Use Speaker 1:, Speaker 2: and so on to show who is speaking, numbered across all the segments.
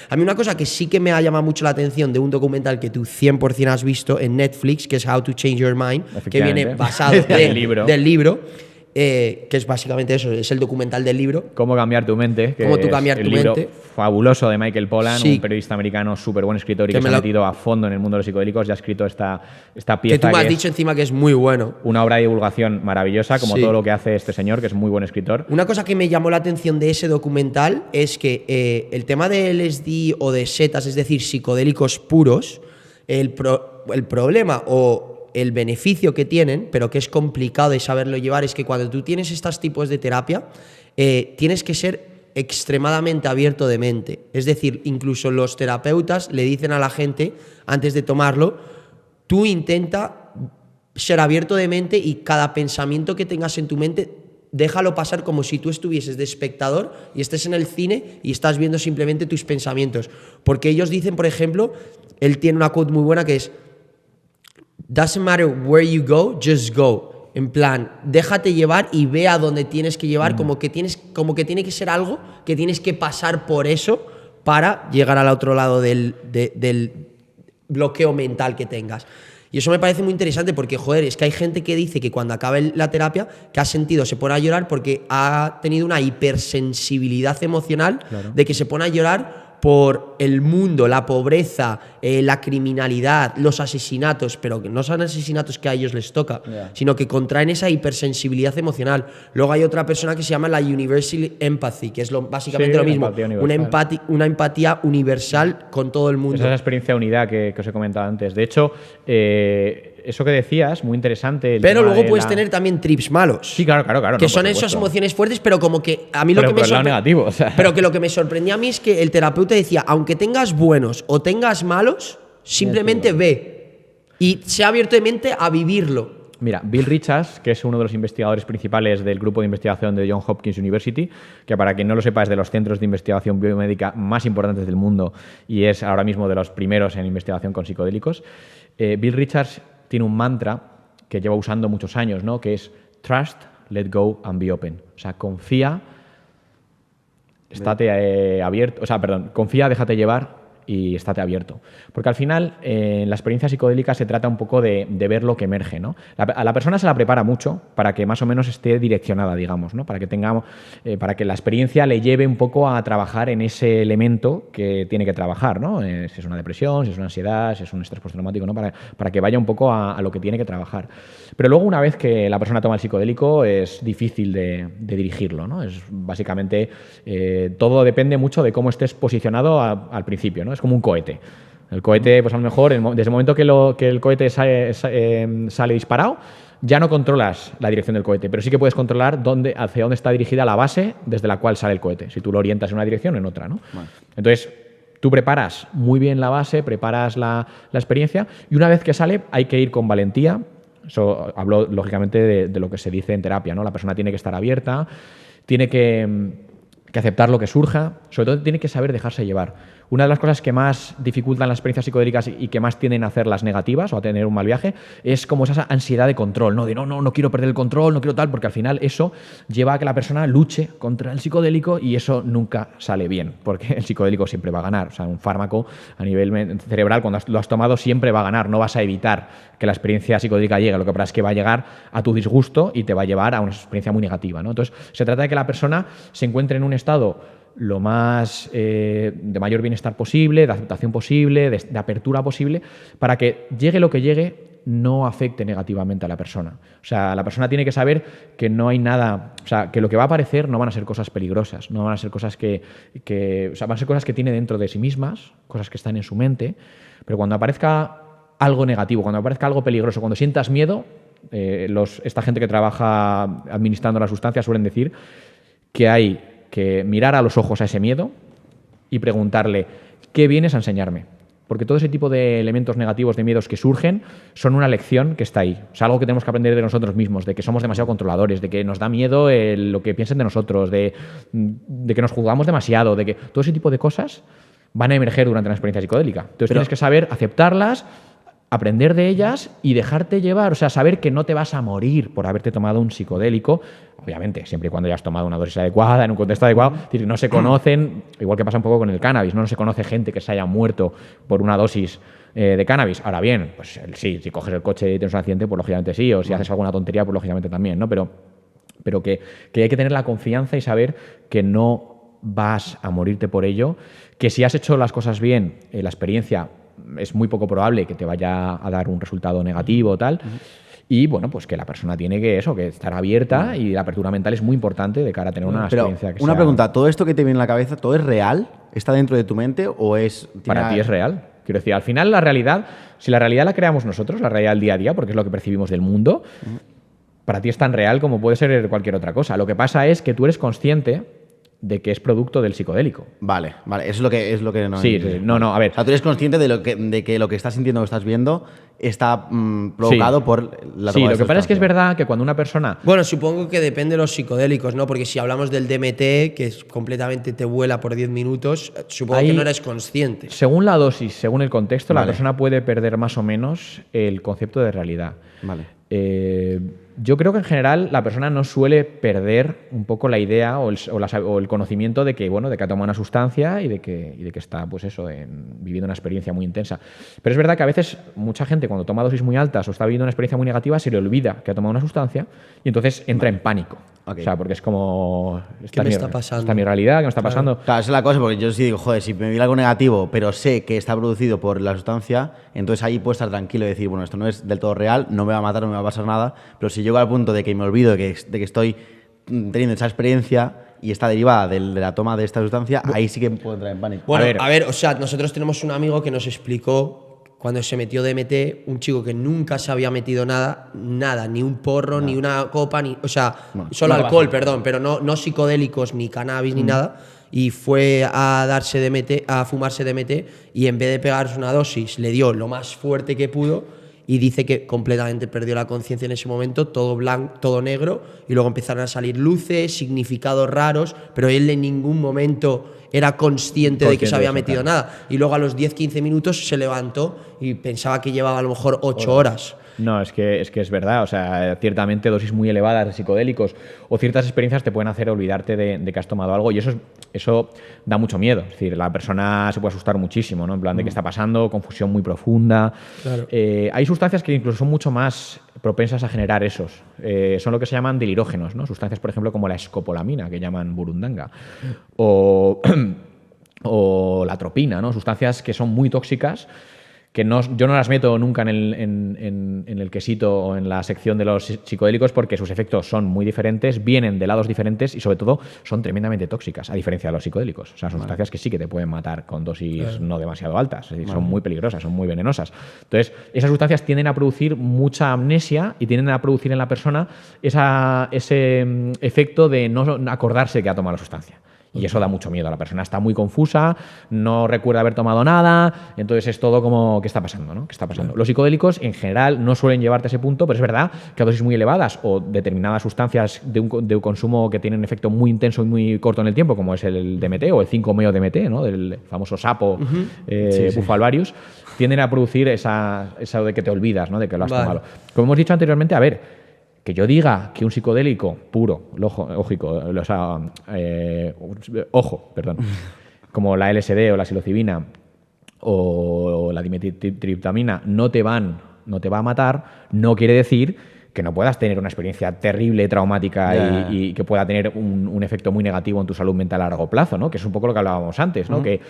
Speaker 1: A mí una cosa que sí que me ha llamado mucho la atención de un documental que tú 100% has visto en Netflix, que es How to Change Your Mind, que viene basado del libro, que es básicamente eso, es el documental del libro.
Speaker 2: Cómo cambiar tu mente.
Speaker 1: Cómo tú cambiar tu mente.
Speaker 2: Fabuloso de Michael Pollan, un periodista americano súper buen escritor y que se ha metido a fondo en el mundo de los psicodélicos y ha escrito esta pieza.
Speaker 1: Que tú me has dicho encima que es muy bueno.
Speaker 2: Una obra de divulgación maravillosa, como todo lo que hace este señor, que es muy buen escritor.
Speaker 1: Una cosa que me llamó la atención de ese documental es que el tema de LSD o de setas, es decir, psicodélicos puros, el problema o el beneficio que tienen, pero que es complicado de saberlo llevar, es que cuando tú tienes estos tipos de terapia, tienes que ser extremadamente abierto de mente. Es decir, incluso los terapeutas le dicen a la gente, antes de tomarlo, tú intenta ser abierto de mente y cada pensamiento que tengas en tu mente, déjalo pasar como si tú estuvieses de espectador y estés en el cine y estás viendo simplemente tus pensamientos. Porque ellos dicen, por ejemplo, él tiene una quote muy buena que es "Doesn't matter where you go, just go". En plan, déjate llevar y ve a donde tienes que llevar, como que tiene que ser algo que tienes que pasar por eso para llegar al otro lado del bloqueo mental que tengas. Y eso me parece muy interesante porque, joder, es que hay gente que dice que cuando acaba la terapia, que ha sentido, se pone a llorar porque ha tenido una hipersensibilidad emocional, de que se pone a llorar por el mundo, la pobreza, la criminalidad, los asesinatos, pero que no son asesinatos que a ellos les toca, sino que contraen esa hipersensibilidad emocional. Luego hay otra persona que se llama la Universal Empathy, que es básicamente lo mismo, una empatía universal con todo el mundo.
Speaker 2: Esa es la experiencia de unidad que os he comentado antes. De hecho, eso que decías, muy interesante.
Speaker 1: Pero luego puedes tener también trips malos.
Speaker 2: Sí, claro.
Speaker 1: Que son esas emociones fuertes, pero como que a mí lo que me
Speaker 2: negativo, o sea.
Speaker 1: Pero que lo que me sorprendía a mí es que el terapeuta decía, aunque tengas buenos o tengas malos, simplemente ve y sea abierto de mente a vivirlo.
Speaker 2: Mira, Bill Richards, que es uno de los investigadores principales del grupo de investigación de Johns Hopkins University, que para quien no lo sepa es de los centros de investigación biomédica más importantes del mundo y es ahora mismo de los primeros en investigación con psicodélicos. Bill Richards tiene un mantra que lleva usando muchos años, ¿no? Que es trust, let go and be open. O sea, confía, confía, déjate llevar y estate abierto. Porque al final, en la experiencia psicodélica se trata un poco de ver lo que emerge, ¿no? A la persona se la prepara mucho para que más o menos esté direccionada, digamos, ¿no? Para que la experiencia le lleve un poco a trabajar en ese elemento que tiene que trabajar, ¿no? Si es una depresión, si es una ansiedad, si es un estrés postraumático, ¿no? Para que vaya un poco a lo que tiene que trabajar. Pero luego, una vez que la persona toma el psicodélico, es difícil de dirigirlo, ¿no? Es básicamente todo depende mucho de cómo estés posicionado al principio, ¿no? Es como un cohete. El cohete, pues a lo mejor, desde el momento que el cohete sale disparado, ya no controlas la dirección del cohete, pero sí que puedes controlar hacia dónde está dirigida la base desde la cual sale el cohete, si tú lo orientas en una dirección o en otra, ¿no? Vale. Entonces, tú preparas muy bien la base, preparas la experiencia y una vez que sale hay que ir con valentía. Eso hablo, lógicamente, de lo que se dice en terapia, ¿no? La persona tiene que estar abierta, tiene que aceptar lo que surja, sobre todo tiene que saber dejarse llevar. Una de las cosas que más dificultan las experiencias psicodélicas y que más tienden a hacerlas negativas o a tener un mal viaje es como esa ansiedad de control, ¿no? De no quiero perder el control, no quiero tal, porque al final eso lleva a que la persona luche contra el psicodélico y eso nunca sale bien, porque el psicodélico siempre va a ganar. O sea, un fármaco a nivel cerebral, cuando lo has tomado, siempre va a ganar. No vas a evitar que la experiencia psicodélica llegue. Lo que pasa es que va a llegar a tu disgusto y te va a llevar a una experiencia muy negativa, ¿no? Entonces, se trata de que la persona se encuentre en un estado lo más de mayor bienestar posible, de aceptación posible, de apertura posible, para que llegue lo que llegue, no afecte negativamente a la persona. O sea, la persona tiene que saber que no hay nada, o sea, que lo que va a aparecer no van a ser cosas peligrosas, no van a ser cosas o sea, van a ser cosas que tiene dentro de sí mismas, cosas que están en su mente, pero cuando aparezca algo negativo, cuando aparezca algo peligroso, cuando sientas miedo, esta gente que trabaja administrando las sustancias suelen decir que hay que mirar a los ojos a ese miedo y preguntarle, ¿qué vienes a enseñarme? Porque todo ese tipo de elementos negativos, de miedos que surgen, son una lección que está ahí. O sea, algo que tenemos que aprender de nosotros mismos, de que somos demasiado controladores, de que nos da miedo lo que piensen de nosotros, de que nos juzgamos demasiado, de que todo ese tipo de cosas van a emerger durante la experiencia psicodélica. Entonces tienes que saber aceptarlas, aprender de ellas y dejarte llevar, o sea, saber que no te vas a morir por haberte tomado un psicodélico, obviamente, siempre y cuando hayas tomado una dosis adecuada, en un contexto adecuado. Es decir, no se conocen, igual que pasa un poco con el cannabis, no se conoce gente que se haya muerto por una dosis de cannabis. Ahora bien, pues sí, si coges el coche y tienes un accidente, pues lógicamente sí, o si haces alguna tontería, pues lógicamente también, ¿no? Pero que hay que tener la confianza y saber que no vas a morirte por ello, que si has hecho las cosas bien, la experiencia es muy poco probable que te vaya a dar un resultado negativo o tal. Y bueno, pues que la persona tiene que estar abierta, y la apertura mental es muy importante de cara a tener una experiencia que
Speaker 3: una
Speaker 2: sea...
Speaker 3: pregunta, ¿todo esto que te viene en la cabeza, todo es real? ¿Está dentro de tu mente o es...?
Speaker 2: Para ti es real. Quiero decir, al final la realidad, si la realidad la creamos nosotros, la realidad del día a día, porque es lo que percibimos del mundo, para ti es tan real como puede ser cualquier otra cosa. Lo que pasa es que tú eres consciente de que es producto del psicodélico.
Speaker 3: Vale, eso es lo que no...
Speaker 2: Sí, no, a ver.
Speaker 3: O sea, tú eres consciente de que lo que estás sintiendo o estás viendo está provocado por la toma
Speaker 2: Sí,
Speaker 3: de
Speaker 2: lo que pasa es que es
Speaker 3: sustancia.
Speaker 2: verdad que cuando una persona...
Speaker 1: Bueno, supongo que depende de los psicodélicos, ¿no? Porque si hablamos del DMT, que es completamente te vuela por 10 minutos, supongo
Speaker 2: Ahí,
Speaker 1: que no eres consciente.
Speaker 2: Según la dosis, según el contexto, la
Speaker 3: Vale.
Speaker 2: persona puede perder más o menos el concepto de realidad.
Speaker 3: Vale.
Speaker 2: Yo creo que en general la persona no suele perder un poco la idea o el conocimiento de que, bueno, de que ha tomado una sustancia y de que está, pues eso, viviendo una experiencia muy intensa. Pero es verdad que a veces mucha gente, cuando toma dosis muy altas o está viviendo una experiencia muy negativa, se le olvida que ha tomado una sustancia y entonces entra en pánico.
Speaker 3: Ok.
Speaker 2: O sea, porque es como...
Speaker 1: ¿Qué me está pasando?
Speaker 2: Esta es mi realidad, ¿qué me está
Speaker 1: Claro.
Speaker 2: pasando?
Speaker 3: Claro, esa es la cosa, porque yo sí digo, joder, si me viene algo negativo, pero sé que está producido por la sustancia, entonces ahí puedo estar tranquilo y decir, bueno, esto no es del todo real, no me va a matar, no me va a pasar nada, pero si llego al punto de que me olvido de que estoy teniendo esa experiencia y está derivada de la toma de esta sustancia, ahí sí que puedo entrar en pánico.
Speaker 1: Bueno,
Speaker 2: A ver.
Speaker 1: o sea, nosotros tenemos un amigo que nos explicó cuando se metió DMT, un chico que nunca se había metido nada, ni un porro, ni una copa, o sea, solo alcohol, perdón, pero no psicodélicos, ni cannabis, ni nada, y fue a darse DMT, a fumarse DMT, y en vez de pegarse una dosis, le dio lo más fuerte que pudo, y dice que completamente perdió la conciencia en ese momento, todo blanco, todo negro, y luego empezaron a salir luces, significados raros, pero él en ningún momento era consciente de que se había metido nada. Y luego a los 10-15 minutos se levantó y pensaba que llevaba a lo mejor 8 horas.
Speaker 2: No, es que es verdad. O sea, ciertamente dosis muy elevadas de psicodélicos o ciertas experiencias te pueden hacer olvidarte de que has tomado algo, y eso da mucho miedo. Es decir, la persona se puede asustar muchísimo, ¿no? En plan de qué está pasando, confusión muy profunda.
Speaker 1: Claro.
Speaker 2: Hay sustancias que incluso son mucho más propensas a generar esos. Son lo que se llaman delirógenos, ¿no? Sustancias, por ejemplo, como la escopolamina, que llaman burundanga, o la atropina, ¿no? Sustancias que son muy tóxicas, que yo no las meto nunca en el quesito o en la sección de los psicodélicos, porque sus efectos son muy diferentes, vienen de lados diferentes y sobre todo son tremendamente tóxicas, a diferencia de los psicodélicos. O sea, son sustancias que sí que te pueden matar con dosis no demasiado altas, es decir, son muy peligrosas, son muy venenosas. Entonces, esas sustancias tienden a producir mucha amnesia y tienden a producir en la persona ese efecto de no acordarse que ha tomado la sustancia. Y eso da mucho miedo. La persona está muy confusa, no recuerda haber tomado nada, entonces es todo como, ¿qué está pasando? ¿No? ¿Qué está pasando? Los psicodélicos en general no suelen llevarte a ese punto, pero es verdad que a dosis muy elevadas o determinadas sustancias de un consumo que tienen un efecto muy intenso y muy corto en el tiempo, como es el DMT o el 5-meo-DMT, ¿no? Del famoso sapo Bufo alvarius, tienden a producir eso de que te olvidas, ¿no? De que lo has tomado. Como hemos dicho anteriormente, a ver, que yo diga que un psicodélico puro, como la LSD o la psilocibina o la dimetiltriptamina no te va a matar, no quiere decir que no puedas tener una experiencia terrible, traumática y que pueda tener un efecto muy negativo en tu salud mental a largo plazo, ¿no? Que es un poco lo que hablábamos antes, ¿no? Que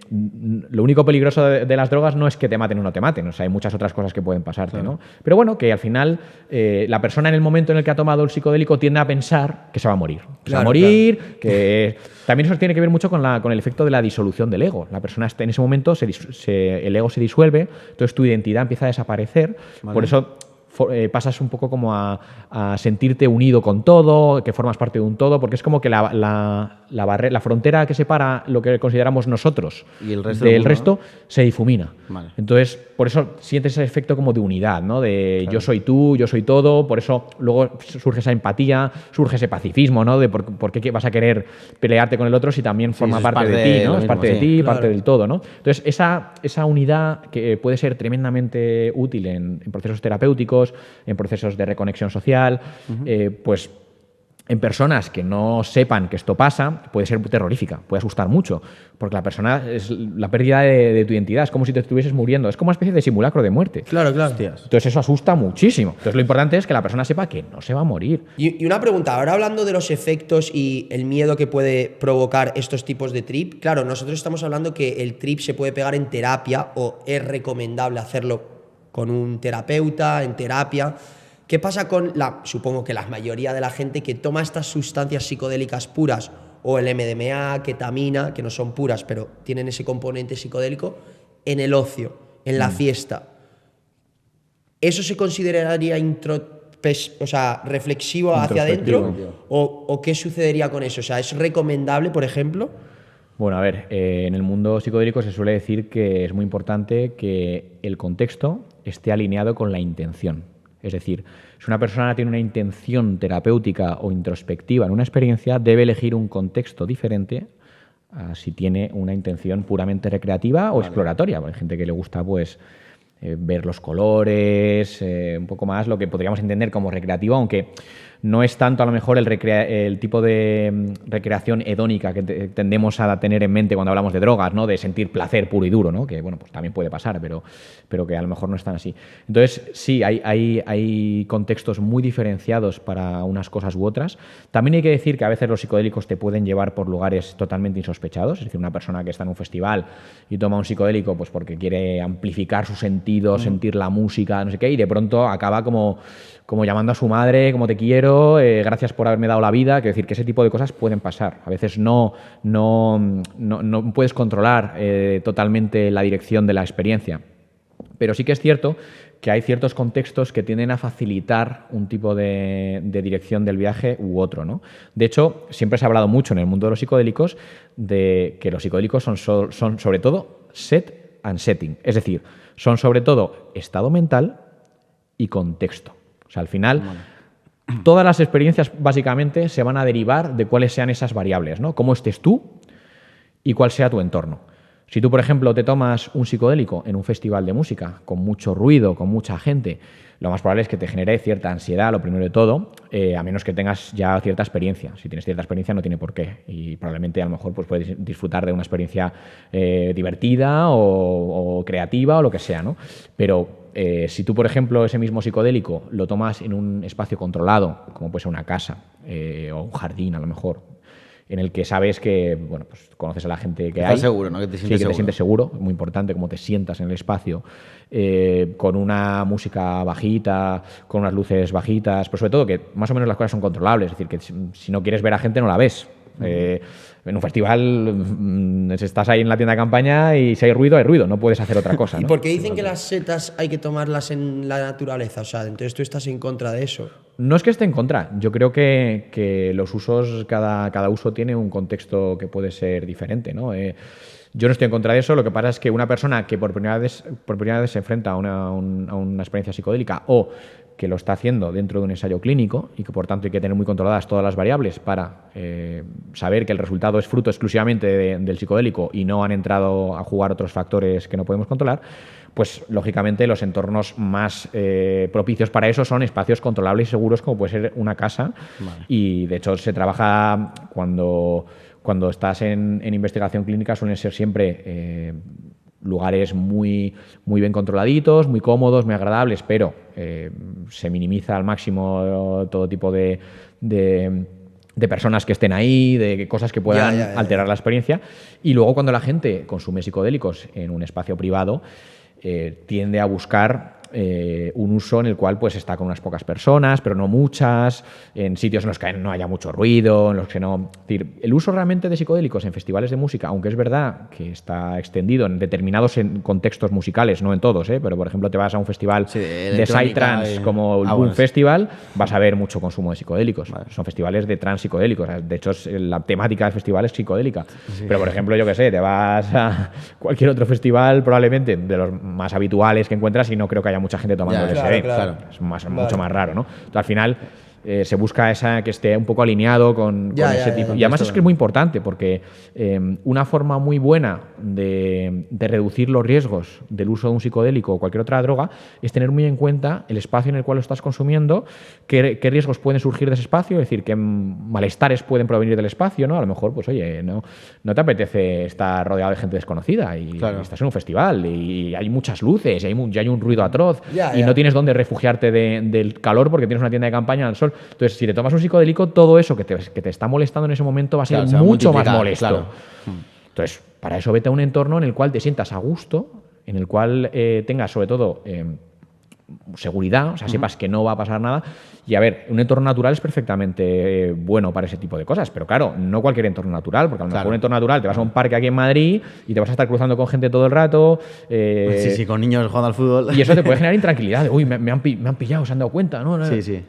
Speaker 2: lo único peligroso de las drogas no es que te maten o no te maten, o sea, hay muchas otras cosas que pueden pasarte, ¿no? Pero bueno, que al final la persona en el momento en el que ha tomado el psicodélico tiende a pensar que se va a morir. Que se va a morir, que... También eso tiene que ver mucho con el efecto de la disolución del ego. La persona en ese momento, el ego se disuelve, entonces tu identidad empieza a desaparecer. Por eso pasas un poco como a sentirte unido con todo, que formas parte de un todo, porque es como que la frontera que separa lo que consideramos nosotros
Speaker 3: Y el resto
Speaker 2: del
Speaker 3: del mundo,
Speaker 2: resto se difumina.
Speaker 3: Vale.
Speaker 2: Entonces, por eso sientes ese efecto como de unidad, ¿no? De yo soy tú, yo soy todo, por eso luego surge esa empatía, surge ese pacifismo, ¿no? De por qué vas a querer pelearte con el otro si también forma
Speaker 3: eso es
Speaker 2: parte de
Speaker 3: parte
Speaker 2: ti,
Speaker 3: de
Speaker 2: ¿no?
Speaker 3: lo
Speaker 2: Es
Speaker 3: mismo,
Speaker 2: parte de
Speaker 3: sí.
Speaker 2: ti,
Speaker 1: Claro.
Speaker 2: parte del todo, ¿no? Entonces, esa unidad que puede ser tremendamente útil en procesos terapéuticos, en procesos de reconexión social, pues en personas que no sepan que esto pasa, puede ser terrorífica, puede asustar mucho, porque la persona es la pérdida de tu identidad, es como si te estuvieses muriendo, es como una especie de simulacro de muerte.
Speaker 1: Claro, claro.
Speaker 3: Hostias.
Speaker 2: Entonces eso asusta muchísimo. Entonces lo importante es que la persona sepa que no se va a morir.
Speaker 1: Y una pregunta, ahora hablando de los efectos y el miedo que puede provocar estos tipos de trip, claro, nosotros estamos hablando que el trip se puede pegar en terapia o es recomendable hacerlo con un terapeuta, en terapia. ¿Qué pasa con supongo que la mayoría de la gente que toma estas sustancias psicodélicas puras o el MDMA, ketamina, que no son puras, pero tienen ese componente psicodélico, en el ocio, en la fiesta? ¿Eso se consideraría reflexivo hacia adentro?
Speaker 2: Introspectivo.
Speaker 1: ¿O qué sucedería con eso? O sea, ¿es recomendable, por ejemplo?
Speaker 2: Bueno, a ver, en el mundo psicodélico se suele decir que es muy importante que el contexto esté alineado con la intención. Es decir, si una persona tiene una intención terapéutica o introspectiva en una experiencia, debe elegir un contexto diferente a si tiene una intención puramente recreativa o exploratoria. Hay gente que le gusta, pues, ver los colores, un poco más lo que podríamos entender como recreativo, aunque no es tanto a lo mejor el tipo de recreación hedónica que tendemos a tener en mente cuando hablamos de drogas, ¿no? De sentir placer puro y duro, ¿no? Que bueno, pues también puede pasar, pero que a lo mejor no están así. Entonces, sí, hay contextos muy diferenciados para unas cosas u otras. También hay que decir que a veces los psicodélicos te pueden llevar por lugares totalmente insospechados, es decir, una persona que está en un festival y toma un psicodélico pues porque quiere amplificar su sentido, sentir la música, no sé qué, y de pronto acaba como llamando a su madre, como te quiero, gracias por haberme dado la vida. Quiero decir que ese tipo de cosas pueden pasar. A veces no puedes controlar totalmente la dirección de la experiencia. Pero sí que es cierto que hay ciertos contextos que tienden a facilitar un tipo de dirección del viaje u otro, ¿no? De hecho, siempre se ha hablado mucho en el mundo de los psicodélicos de que los psicodélicos son sobre todo set and setting. Es decir, son sobre todo estado mental y contexto. O sea, al final, todas las experiencias básicamente se van a derivar de cuáles sean esas variables, ¿no? Cómo estés tú y cuál sea tu entorno. Si tú, por ejemplo, te tomas un psicodélico en un festival de música con mucho ruido, con mucha gente, lo más probable es que te genere cierta ansiedad, lo primero de todo, a menos que tengas ya cierta experiencia. Si tienes cierta experiencia no tiene por qué, y probablemente a lo mejor pues puedes disfrutar de una experiencia divertida o creativa o lo que sea, ¿no? Pero si tú, por ejemplo, ese mismo psicodélico lo tomas en un espacio controlado, como puede ser una casa o un jardín a lo mejor, en el que sabes que, bueno, pues conoces a la gente que hay.
Speaker 3: Estás seguro, ¿no? Que te sientes
Speaker 2: sí, que
Speaker 3: seguro.
Speaker 2: te sientes seguro, muy importante cómo te sientas en el espacio, con una música bajita, con unas luces bajitas, pero sobre todo que más o menos las cosas son controlables, es decir, que si no quieres ver a gente no la ves. En un festival estás ahí en la tienda de campaña y si hay ruido, no puedes hacer otra cosa,
Speaker 1: ¿Y
Speaker 2: ¿no?
Speaker 1: por qué dicen que las setas hay que tomarlas en la naturaleza? O sea, entonces tú estás en contra de eso.
Speaker 2: No es que esté en contra. Yo creo que los usos, cada uso tiene un contexto que puede ser diferente, ¿no? Yo no estoy en contra de eso. Lo que pasa es que una persona que por primera vez se enfrenta a una experiencia psicodélica o que lo está haciendo dentro de un ensayo clínico y que por tanto hay que tener muy controladas todas las variables para saber que el resultado es fruto exclusivamente del psicodélico y no han entrado a jugar otros factores que no podemos controlar, pues lógicamente los entornos más propicios para eso son espacios controlables y seguros como puede ser una casa. Vale. Y de hecho se trabaja cuando estás en investigación clínica, suelen ser siempre lugares muy, muy bien controladitos, muy cómodos, muy agradables, pero se minimiza al máximo todo tipo de personas que estén ahí, de cosas que puedan alterar la experiencia. Y luego cuando la gente consume psicodélicos en un espacio privado, tiende a buscar un uso en el cual pues está con unas pocas personas, pero no muchas, en sitios en los que no haya mucho ruido, en los que no... Es decir, el uso realmente de psicodélicos en festivales de música, aunque es verdad que está extendido en determinados contextos musicales, no en todos, pero por ejemplo te vas a un festival de psytrance como el Boom Festival, vas a ver mucho consumo de psicodélicos. Vale. Son festivales de trance psicodélicos. De hecho, la temática del festival es psicodélica. Sí. Pero por ejemplo, yo qué sé, te vas a cualquier otro festival, probablemente de los más habituales que encuentras, y no creo que haya mucha gente tomando LSD. Claro. Es mucho más raro, ¿no? Entonces, al final se busca que esté un poco alineado con ese tipo. Y además es que es muy importante porque una forma muy buena de reducir los riesgos del uso de un psicodélico o cualquier otra droga es tener muy en cuenta el espacio en el cual lo estás consumiendo, qué riesgos pueden surgir de ese espacio, es decir, qué malestares pueden provenir del espacio, ¿no? A lo mejor, pues oye, no te apetece estar rodeado de gente desconocida y estás en un festival y hay muchas luces y hay un ruido atroz y no tienes dónde refugiarte del calor porque tienes una tienda de campaña al sol. Entonces, si te tomas un psicodélico, todo eso que te está molestando en ese momento va a ser mucho más molesto. Claro. Entonces, para eso vete a un entorno en el cual te sientas a gusto, en el cual tengas sobre todo seguridad, o sea, sepas que no va a pasar nada. Y a ver, un entorno natural es perfectamente bueno para ese tipo de cosas, pero claro, no cualquier entorno natural, porque a lo mejor un entorno natural te vas a un parque aquí en Madrid y te vas a estar cruzando con gente todo el rato.
Speaker 3: Sí, con niños jugando al fútbol.
Speaker 2: Y eso te puede generar intranquilidad. Uy, me han pillado, se han dado cuenta, ¿no?
Speaker 3: Sí.